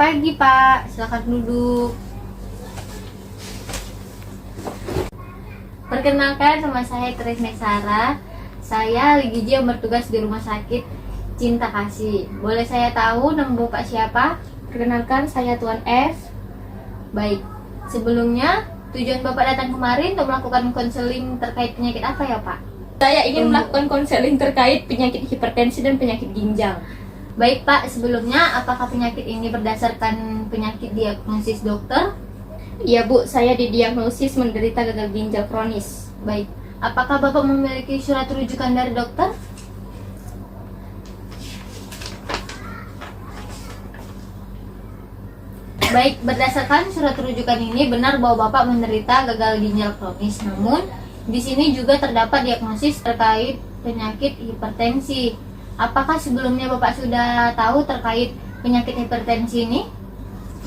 pagi, Pak. Silakan duduk. Perkenalkan, nama saya Tresna Sarah. Saya ahli gizi yang bertugas di Rumah Sakit Cinta Kasih. Boleh saya tahu nama Bapak siapa? Perkenalkan, saya Tuan F. Baik. Sebelumnya, tujuan Bapak datang kemarin untuk melakukan konseling terkait penyakit apa ya, Pak? Saya ingin melakukan konseling terkait penyakit hipertensi dan penyakit ginjal. Baik, Pak. Sebelumnya, apakah penyakit ini berdasarkan penyakit diagnosis dokter? Iya, Bu, saya didiagnosis menderita gagal ginjal kronis. Baik. Apakah Bapak memiliki surat rujukan dari dokter? Baik, berdasarkan surat rujukan ini benar bahwa Bapak menderita gagal ginjal kronis. Namun, di sini juga terdapat diagnosis terkait penyakit hipertensi. Apakah sebelumnya Bapak sudah tahu terkait penyakit hipertensi ini?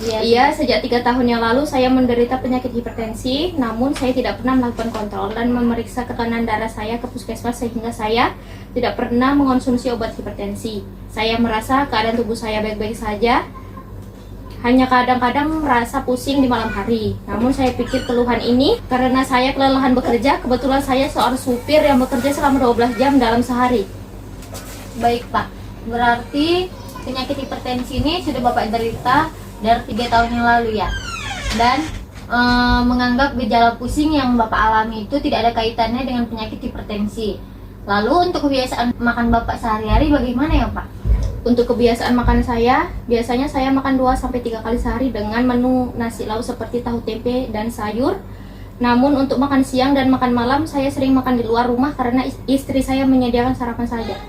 Iya, sejak 3 tahun yang lalu saya menderita penyakit hipertensi, namun saya tidak pernah melakukan kontrol dan memeriksa tekanan darah saya ke puskesmas sehingga saya tidak pernah mengonsumsi obat hipertensi. Saya merasa keadaan tubuh saya baik-baik saja, hanya kadang-kadang merasa pusing di malam hari. Namun saya pikir keluhan ini karena saya kelelahan bekerja. Kebetulan saya seorang supir yang bekerja selama 12 jam dalam sehari. Baik, Pak. Berarti penyakit hipertensi ini sudah Bapak derita dari 3 tahun yang lalu ya. Dan menganggap gejala pusing yang Bapak alami itu tidak ada kaitannya dengan penyakit hipertensi. Lalu untuk kebiasaan makan Bapak sehari-hari bagaimana ya, Pak? Untuk kebiasaan makan saya, biasanya saya makan 2-3 kali sehari dengan menu nasi lauk seperti tahu tempe dan sayur. Namun untuk makan siang dan makan malam saya sering makan di luar rumah karena istri saya menyediakan sarapan saja.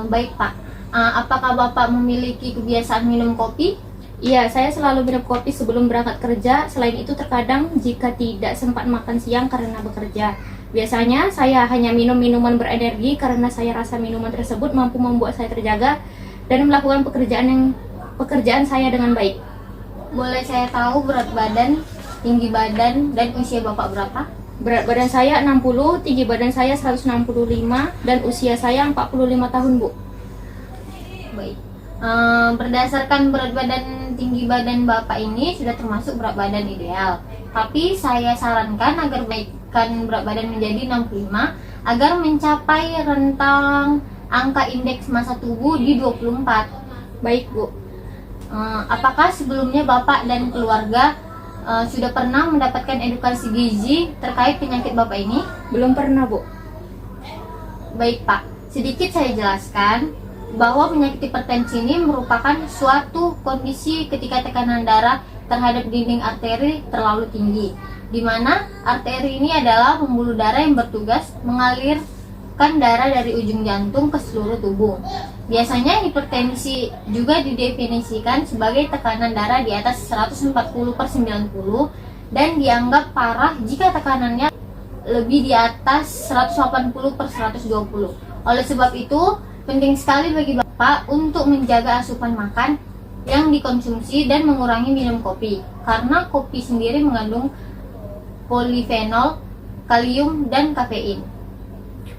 Baik, Pak. Apakah Bapak memiliki kebiasaan minum kopi? Iya, saya selalu minum kopi sebelum berangkat kerja. Selain itu terkadang jika tidak sempat makan siang karena bekerja. Biasanya saya hanya minum minuman berenergi karena saya rasa minuman tersebut mampu membuat saya terjaga dan melakukan pekerjaan saya dengan baik. Boleh saya tahu berat badan, tinggi badan, dan usia Bapak berapa? Berat badan saya 60, tinggi badan saya 165, dan usia saya 45 tahun, Bu. Baik. Berdasarkan berat badan, tinggi badan Bapak ini sudah termasuk berat badan ideal. Tapi saya sarankan agar baikkan berat badan menjadi 65 agar mencapai rentang angka indeks massa tubuh di 24. Baik, Bu. Apakah sebelumnya Bapak dan keluarga sudah pernah mendapatkan edukasi gizi terkait penyakit Bapak ini? Belum pernah, Bu. Baik, Pak. Sedikit saya jelaskan bahwa penyakit hipertensi ini merupakan suatu kondisi ketika tekanan darah terhadap dinding arteri terlalu tinggi, di mana arteri ini adalah pembuluh darah yang bertugas mengalirkan darah dari ujung jantung ke seluruh tubuh. Biasanya hipertensi juga didefinisikan sebagai tekanan darah di atas 140/90 dan dianggap parah jika tekanannya lebih di atas 180/120. Oleh sebab itu, penting sekali bagi Bapak untuk menjaga asupan makan yang dikonsumsi dan mengurangi minum kopi, karena kopi sendiri mengandung polifenol, kalium, dan kafein.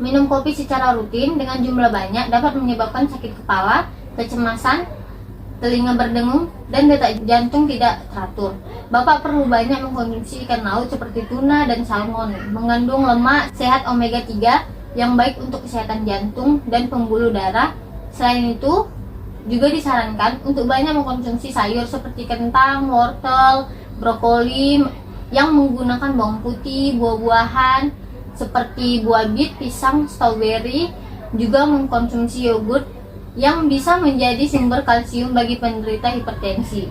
Minum kopi secara rutin dengan jumlah banyak dapat menyebabkan sakit kepala, kecemasan, telinga berdengung, dan detak jantung tidak teratur. Bapak perlu banyak mengkonsumsi ikan laut seperti tuna dan salmon, mengandung lemak sehat omega 3 yang baik untuk kesehatan jantung dan pembuluh darah. Selain itu, juga disarankan untuk banyak mengkonsumsi sayur seperti kentang, wortel, brokoli yang menggunakan bawang putih, buah-buahan seperti buah bit, pisang, stroberi, juga mengkonsumsi yogurt yang bisa menjadi sumber kalsium bagi penderita hipertensi.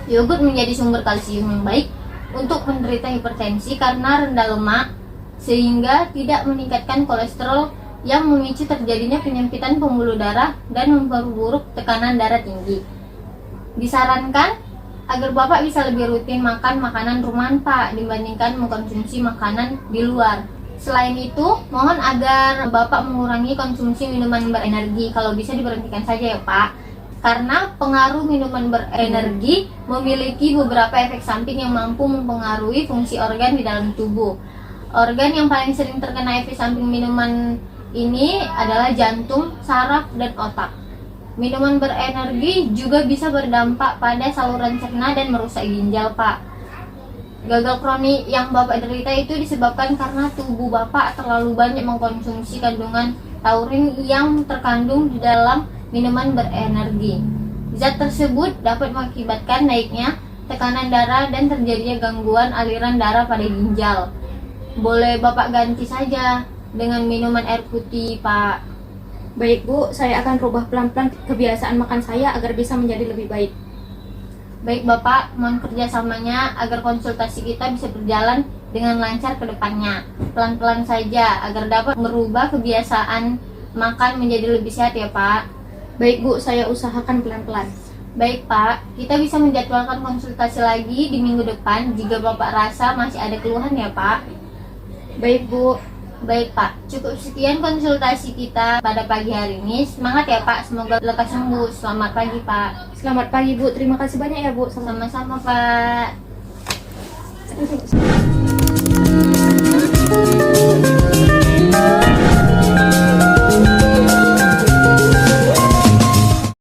Yogurt menjadi sumber kalsium yang baik untuk penderita hipertensi karena rendah lemak, sehingga tidak meningkatkan kolesterol yang memicu terjadinya penyempitan pembuluh darah dan memperburuk tekanan darah tinggi. Disarankan agar Bapak bisa lebih rutin makan makanan rumahan, Pak, dibandingkan mengkonsumsi makanan di luar. Selain itu, mohon agar Bapak mengurangi konsumsi minuman berenergi. Kalau bisa diberhentikan saja ya, Pak. Karena pengaruh minuman berenergi memiliki beberapa efek samping yang mampu mempengaruhi fungsi organ di dalam tubuh. Organ yang paling sering terkena efek samping minuman ini adalah jantung, saraf, dan otak. Minuman berenergi juga bisa berdampak pada saluran cerna dan merusak ginjal, Pak. Gagal kronik yang Bapak derita itu disebabkan karena tubuh Bapak terlalu banyak mengkonsumsi kandungan taurin yang terkandung di dalam minuman berenergi. Zat tersebut dapat mengakibatkan naiknya tekanan darah dan terjadinya gangguan aliran darah pada ginjal. Boleh Bapak ganti saja dengan minuman air putih, Pak. Baik Bu, saya akan rubah pelan-pelan kebiasaan makan saya agar bisa menjadi lebih baik. Baik Bapak, mohon kerjasamanya agar konsultasi kita bisa berjalan dengan lancar ke depannya. Pelan-pelan saja agar dapat merubah kebiasaan makan menjadi lebih sehat ya Pak. Baik Bu, saya usahakan pelan-pelan. Baik Pak, kita bisa menjadwalkan konsultasi lagi di minggu depan jika Bapak rasa masih ada keluhan ya Pak. Baik Bu. Baik Pak, cukup sekian konsultasi kita pada pagi hari ini. Semangat ya Pak, semoga lekas sembuh. Selamat pagi Pak. Selamat pagi Bu, terima kasih banyak ya Bu. Sama-sama Pak.